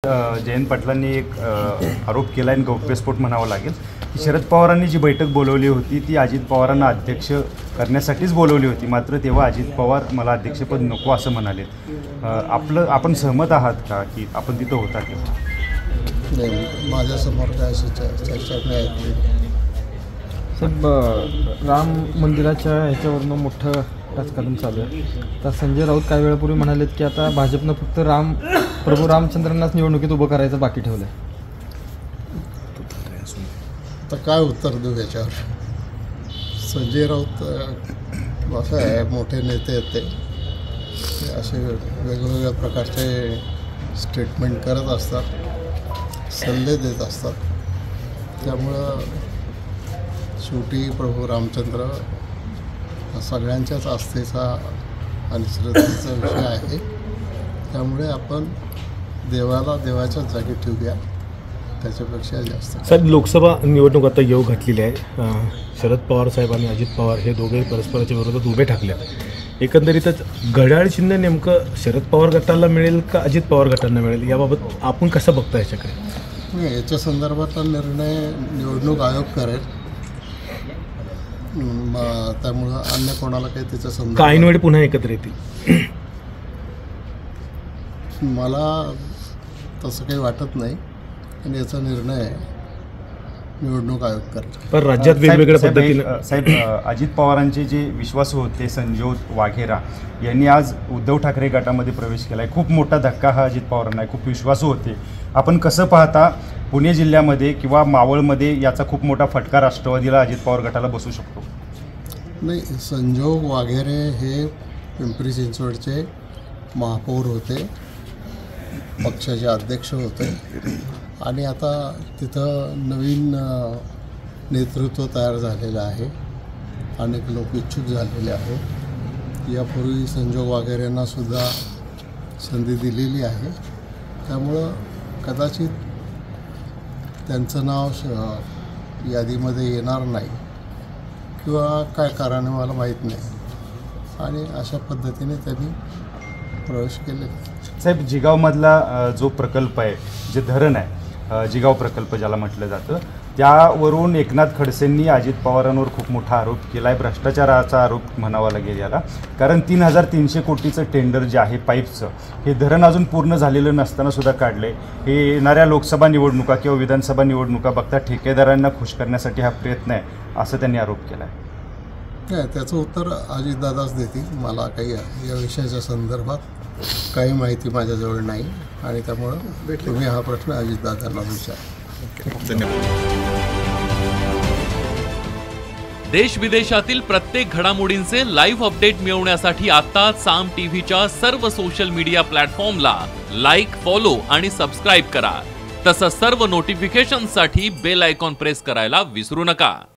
जयंत पाटलांनी एक आरोप केला आहे, गौप्यस्फोट म्हणावा लागेल की शरद पवारांनी जी बैठक बोलवली होती ती अजित पवारांना अध्यक्ष करण्यासाठीच बोलवली होती, मात्र तेव्हा अजित पवार मला अध्यक्षपद नको असं म्हणाले. आपण सहमत आहात का की आपण तिथं होता तेव्हा? नाही, माझ्यासमोर काय अशी चर्चा नाही ऐकली. साहेब, राम मंदिराच्या ह्याच्यावरनं मोठं राजकारण चालू आहे. तर संजय राऊत काही वेळापूर्वी म्हणालेत की आता भाजपनं फक्त प्रभू रामचंद्रांनाच निवडणुकीत उभं करायचं बाकी ठेवलं आहे. तर काय उत्तर देऊ याच्यावर? संजय राऊत असं आहे, मोठे नेते आहेत ते असे वेगवेगळ्या प्रकारचे स्टेटमेंट करत असतात, सल्ले देत असतात. त्यामुळं शेवटी प्रभू रामचंद्र हा सगळ्यांच्याच आस्थेचा आणि श्रद्धेचा विषय आहे. त्यामुळे आपण देवाला देवाच्याच जागी ठेवूया, त्याच्यापेक्षा जास्त. साहेब, लोकसभा निवडणूक आता येऊ घातलेली आहे. शरद पवार साहेब आणि अजित पवार हे दोघे परस्पराच्या विरोधात उभे ठाकले. एकंदरीतच घड्याळ चिन्ह नेमकं शरद पवार गटाला मिळेल का अजित पवार गटांना मिळेल, याबाबत आपण कसं बघता याच्याकडे? नाही, याच्या संदर्भातला निर्णय निवडणूक आयोग करेल. त्यामुळं अन्य कोणाला काही त्याच्या संदर्भात काही वेळ पुन्हा एकत्र येतील मला तसं काही वाटत नाही, आणि याचा निर्णय निवडणूक आयोग करेल. पण राज्यात वेगवेगळ्या पद्धतीने साहेब, अजित पवारांचे जे विश्वासू होते संजोत वाघेरा यांनी आज उद्धव ठाकरे गटामध्ये प्रवेश केला आहे. खूप मोठा धक्का हा अजित पवारांना आहे. खूप विश्वासू होते. आपण कसं पाहता, पुणे जिल्ह्यामध्ये किंवा मावळमध्ये याचा खूप मोठा फटका राष्ट्रवादीला अजित पवार गटाला बसू शकतो? नाही, संजोग वाघेरे हे पिंपरी चिंचवडचे महापौर होते, पक्षाचे अध्यक्ष होते, आणि आता तिथं नवीन नेतृत्व तयार झालेलं आहे. अनेक लोक इच्छुक झालेले आहेत. यापूर्वी संजोग वाघेरेंना सुद्धा संधी दिलेली आहे. त्यामुळं कदाचित त्यांचं नाव यादीमध्ये येणार नाही, किंवा काय कारण आहे मला माहीत नाही, आणि अशा पद्धतीने त्यांनी प्रवेश केले. साहेब, जिगावमधला जो प्रकल्प आहे, जे धरण आहे, जिगाव प्रकल्प ज्याला म्हटलं जातं, त्यावरून एकनाथ खडसेंनी अजित पवारांवर खूप मोठा आरोप केला आहे. भ्रष्टाचाराचा आरोप म्हणावा लागेल याला. कारण 3,300 कोटीचं टेंडर जे आहे पाईपचं, हे धरण अजून पूर्ण झालेलं नसताना सुद्धा काढले. हे येणाऱ्या लोकसभा निवडणुका किंवा विधानसभा निवडणुका बघता ठेकेदारांना खुश करण्यासाठी हा प्रयत्न आहे, असं त्यांनी आरोप केला आहे. नाही, त्याचं उत्तर अजितदादाच देतील. मला काही या विषयाच्या संदर्भात काही माहिती माझ्याजवळ नाही, आणि त्यामुळं तुम्ही हा प्रश्न अजितदादांना विचारा. धन्यवाद. देश विदेशातील प्रत्येक घडामोडींचे लाईव्ह अपडेट मिळवण्यासाठी आता साम टीव्हीच्या सर्व सोशल मीडिया प्लॅटफॉर्मला लाईक, फॉलो आणि सबस्क्राईब करा. तसंच सर्व नोटिफिकेशनसाठी बेल आयकॉन प्रेस करायला विसरू नका.